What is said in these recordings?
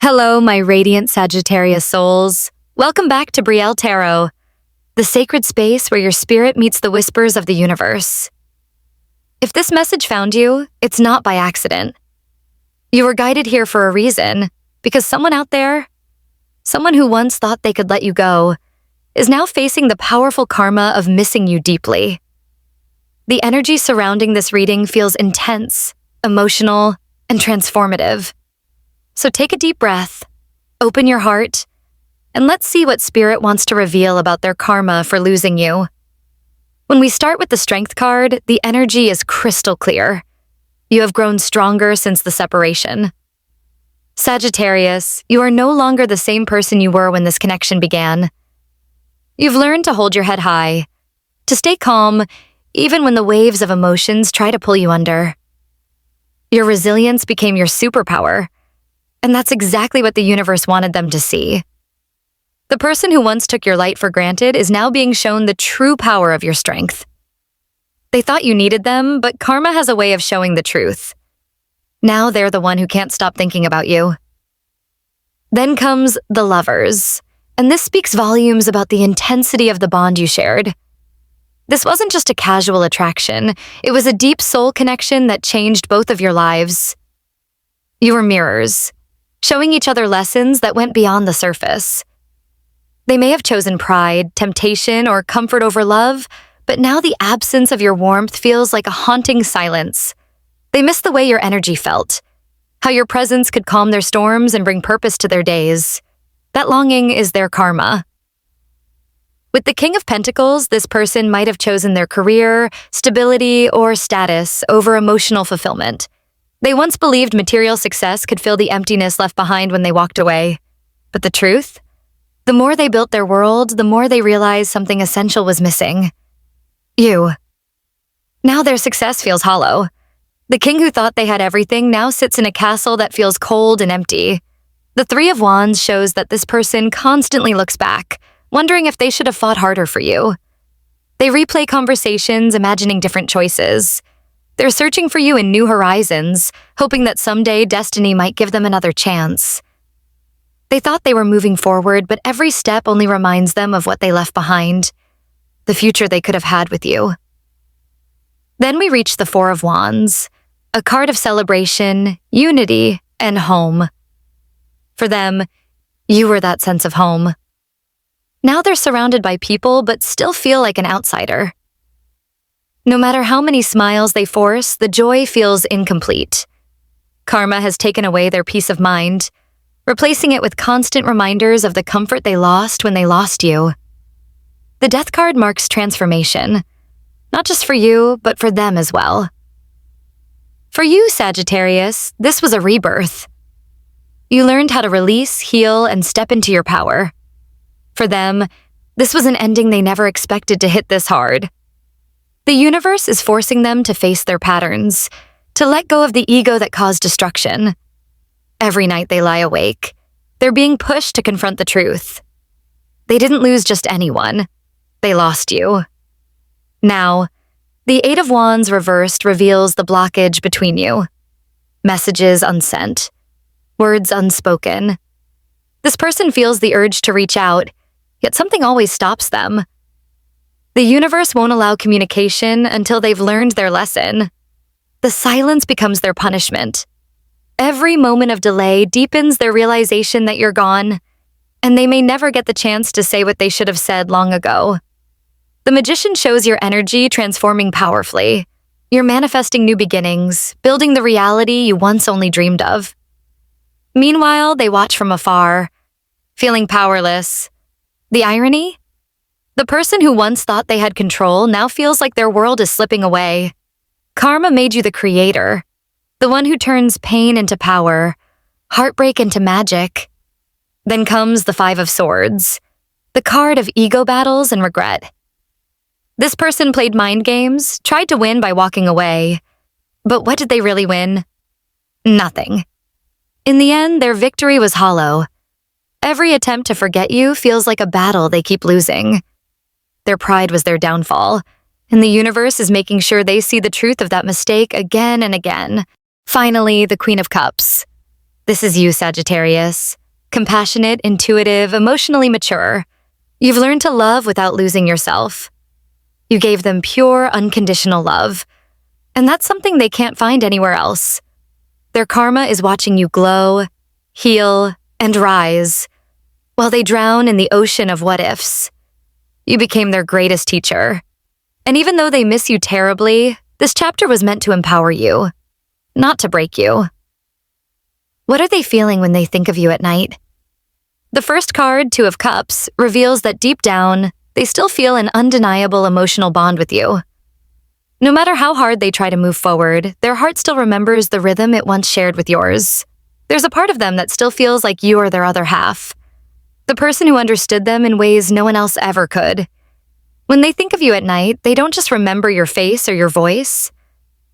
Hello, my radiant Sagittarius souls. Welcome back to Brielle Tarot, the sacred space where your spirit meets the whispers of the universe. If this message found you, it's not by accident. You were guided here for a reason, because someone out there, someone who once thought they could let you go, is now facing the powerful karma of missing you deeply. The energy surrounding this reading feels intense, emotional, and transformative. So take a deep breath, open your heart, and let's see what Spirit wants to reveal about their karma for losing you. When we start with the Strength card, the energy is crystal clear. You have grown stronger since the separation. Sagittarius, you are no longer the same person you were when this connection began. You've learned to hold your head high, to stay calm, even when the waves of emotions try to pull you under. Your resilience became your superpower, and that's exactly what the universe wanted them to see. The person who once took your light for granted is now being shown the true power of your strength. They thought you needed them, but karma has a way of showing the truth. Now they're the one who can't stop thinking about you. Then comes the Lovers, and this speaks volumes about the intensity of the bond you shared. This wasn't just a casual attraction, it was a deep soul connection that changed both of your lives. You were mirrors, showing each other lessons that went beyond the surface. They may have chosen pride, temptation, or comfort over love, but now the absence of your warmth feels like a haunting silence. They miss the way your energy felt, how your presence could calm their storms and bring purpose to their days. That longing is their karma. With the King of Pentacles, this person might have chosen their career, stability, or status over emotional fulfillment. They once believed material success could fill the emptiness left behind when they walked away. But the truth? The more they built their world, the more they realized something essential was missing. You. Now their success feels hollow. The king who thought they had everything now sits in a castle that feels cold and empty. The Three of Wands shows that this person constantly looks back, wondering if they should have fought harder for you. They replay conversations, imagining different choices. They're searching for you in new horizons, hoping that someday destiny might give them another chance. They thought they were moving forward, but every step only reminds them of what they left behind, the future they could have had with you. Then we reach the Four of Wands, a card of celebration, unity, and home. For them, you were that sense of home. Now they're surrounded by people, but still feel like an outsider. No matter how many smiles they force, the joy feels incomplete. Karma has taken away their peace of mind, replacing it with constant reminders of the comfort they lost when they lost you. The Death card marks transformation, not just for you, but for them as well. For you, Sagittarius, this was a rebirth. You learned how to release, heal, and step into your power. For them, this was an ending they never expected to hit this hard. The universe is forcing them to face their patterns, to let go of the ego that caused destruction. Every night they lie awake, they're being pushed to confront the truth. They didn't lose just anyone. They lost you. Now, the Eight of Wands reversed reveals the blockage between you. Messages unsent. Words unspoken. This person feels the urge to reach out, yet something always stops them. The universe won't allow communication until they've learned their lesson. The silence becomes their punishment. Every moment of delay deepens their realization that you're gone, and they may never get the chance to say what they should have said long ago. The Magician shows your energy transforming powerfully. You're manifesting new beginnings, building the reality you once only dreamed of. Meanwhile, they watch from afar, feeling powerless. The irony? The person who once thought they had control now feels like their world is slipping away. Karma made you the creator, the one who turns pain into power, heartbreak into magic. Then comes the Five of Swords, the card of ego battles and regret. This person played mind games, tried to win by walking away. But what did they really win? Nothing. In the end, their victory was hollow. Every attempt to forget you feels like a battle they keep losing. Their pride was their downfall, and the universe is making sure they see the truth of that mistake again and again. Finally, the Queen of Cups. This is you, Sagittarius. Compassionate, intuitive, emotionally mature. You've learned to love without losing yourself. You gave them pure, unconditional love. And that's something they can't find anywhere else. Their karma is watching you glow, heal, and rise, while they drown in the ocean of what-ifs. You became their greatest teacher. And even though they miss you terribly, this chapter was meant to empower you, not to break you. What are they feeling when they think of you at night? The first card, Two of Cups, reveals that deep down, they still feel an undeniable emotional bond with you. No matter how hard they try to move forward, their heart still remembers the rhythm it once shared with yours. There's a part of them that still feels like you are their other half, the person who understood them in ways no one else ever could. When they think of you at night, they don't just remember your face or your voice.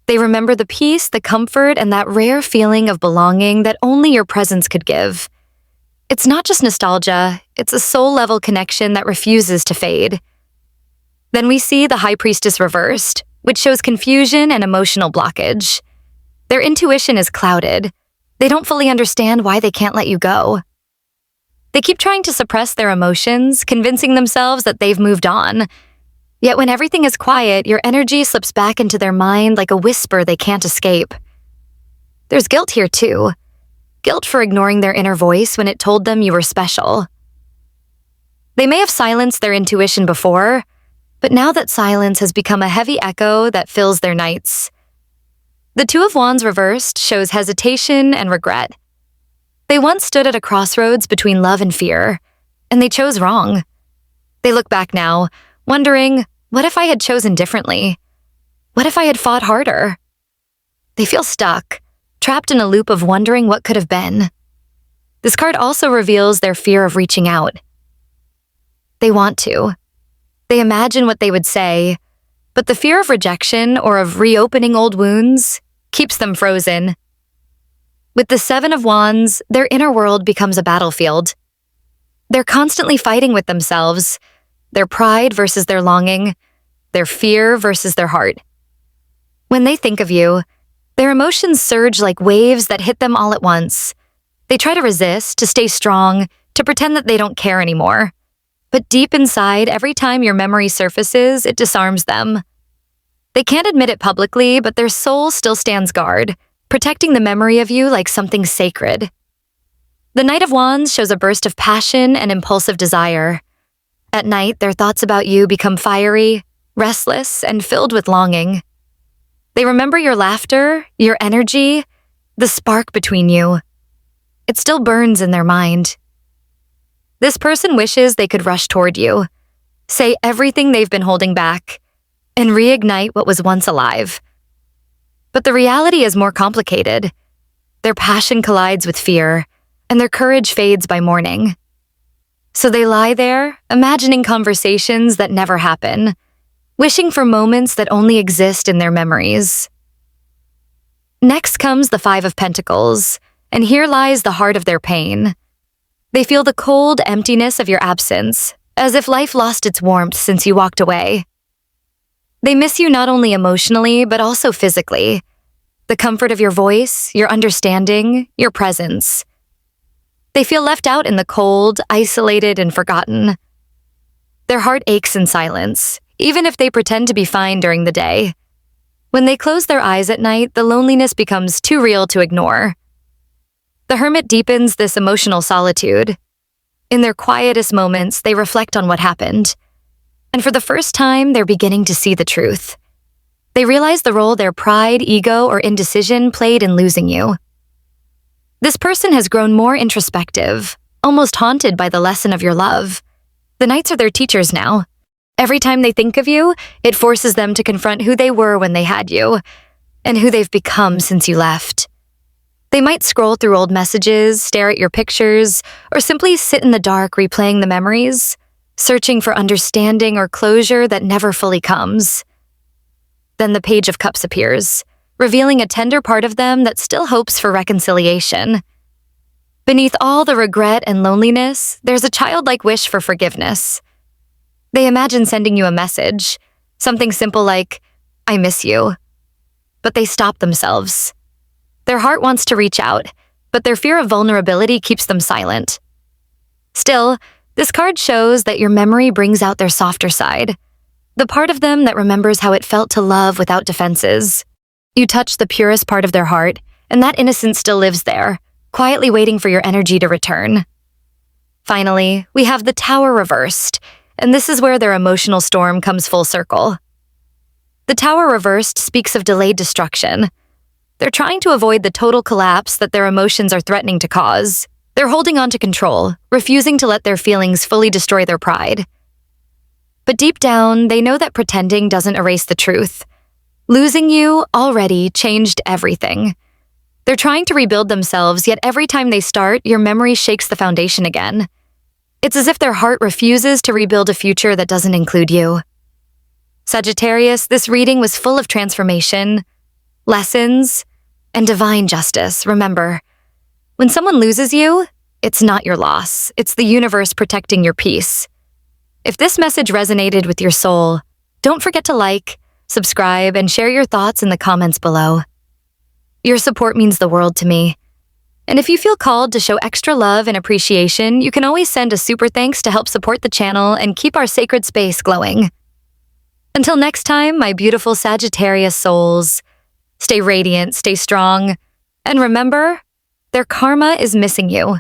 They remember the peace, the comfort, and that rare feeling of belonging that only your presence could give. It's not just nostalgia, it's a soul-level connection that refuses to fade. Then we see the High Priestess reversed, which shows confusion and emotional blockage. Their intuition is clouded. They don't fully understand why they can't let you go. They keep trying to suppress their emotions, convincing themselves that they've moved on. Yet when everything is quiet, your energy slips back into their mind like a whisper they can't escape. There's guilt here too. Guilt for ignoring their inner voice when it told them you were special. They may have silenced their intuition before, but now that silence has become a heavy echo that fills their nights. The Two of Wands reversed shows hesitation and regret. They once stood at a crossroads between love and fear, and they chose wrong. They look back now, wondering, what if I had chosen differently? What if I had fought harder? They feel stuck, trapped in a loop of wondering what could have been. This card also reveals their fear of reaching out. They want to. They imagine what they would say, but the fear of rejection or of reopening old wounds keeps them frozen. With the Seven of Wands, their inner world becomes a battlefield. They're constantly fighting with themselves, their pride versus their longing, their fear versus their heart. When they think of you, their emotions surge like waves that hit them all at once. They try to resist, to stay strong, to pretend that they don't care anymore. But deep inside, every time your memory surfaces, it disarms them. They can't admit it publicly, but their soul still stands guard, protecting the memory of you like something sacred. The Knight of Wands shows a burst of passion and impulsive desire. At night, their thoughts about you become fiery, restless, and filled with longing. They remember your laughter, your energy, the spark between you. It still burns in their mind. This person wishes they could rush toward you, say everything they've been holding back, and reignite what was once alive. But the reality is more complicated. Their passion collides with fear, and their courage fades by morning. So they lie there, imagining conversations that never happen, wishing for moments that only exist in their memories. Next comes the Five of Pentacles, and here lies the heart of their pain. They feel the cold emptiness of your absence, as if life lost its warmth since you walked away. They miss you not only emotionally, but also physically. The comfort of your voice, your understanding, your presence. They feel left out in the cold, isolated, and forgotten. Their heart aches in silence, even if they pretend to be fine during the day. When they close their eyes at night, the loneliness becomes too real to ignore. The Hermit deepens this emotional solitude. In their quietest moments, they reflect on what happened. And for the first time, they're beginning to see the truth. They realize the role their pride, ego, or indecision played in losing you. This person has grown more introspective, almost haunted by the lesson of your love. The nights are their teachers now. Every time they think of you, it forces them to confront who they were when they had you, and who they've become since you left. They might scroll through old messages, stare at your pictures, or simply sit in the dark replaying the memories, searching for understanding or closure that never fully comes. Then the Page of Cups appears, revealing a tender part of them that still hopes for reconciliation. Beneath all the regret and loneliness, there's a childlike wish for forgiveness. They imagine sending you a message, something simple like, "I miss you." But they stop themselves. Their heart wants to reach out, but their fear of vulnerability keeps them silent. Still, this card shows that your memory brings out their softer side, the part of them that remembers how it felt to love without defenses. You touch the purest part of their heart, and that innocence still lives there, quietly waiting for your energy to return. Finally, we have the Tower reversed, and this is where their emotional storm comes full circle. The Tower reversed speaks of delayed destruction. They're trying to avoid the total collapse that their emotions are threatening to cause. They're holding on to control, refusing to let their feelings fully destroy their pride. But deep down, they know that pretending doesn't erase the truth. Losing you already changed everything. They're trying to rebuild themselves, yet every time they start, your memory shakes the foundation again. It's as if their heart refuses to rebuild a future that doesn't include you. Sagittarius, this reading was full of transformation, lessons, and divine justice. Remember, when someone loses you, it's not your loss. It's the universe protecting your peace. If this message resonated with your soul, don't forget to like, subscribe, and share your thoughts in the comments below. Your support means the world to me. And if you feel called to show extra love and appreciation, you can always send a super thanks to help support the channel and keep our sacred space glowing. Until next time, my beautiful Sagittarius souls, stay radiant, stay strong, and remember, their karma is missing you.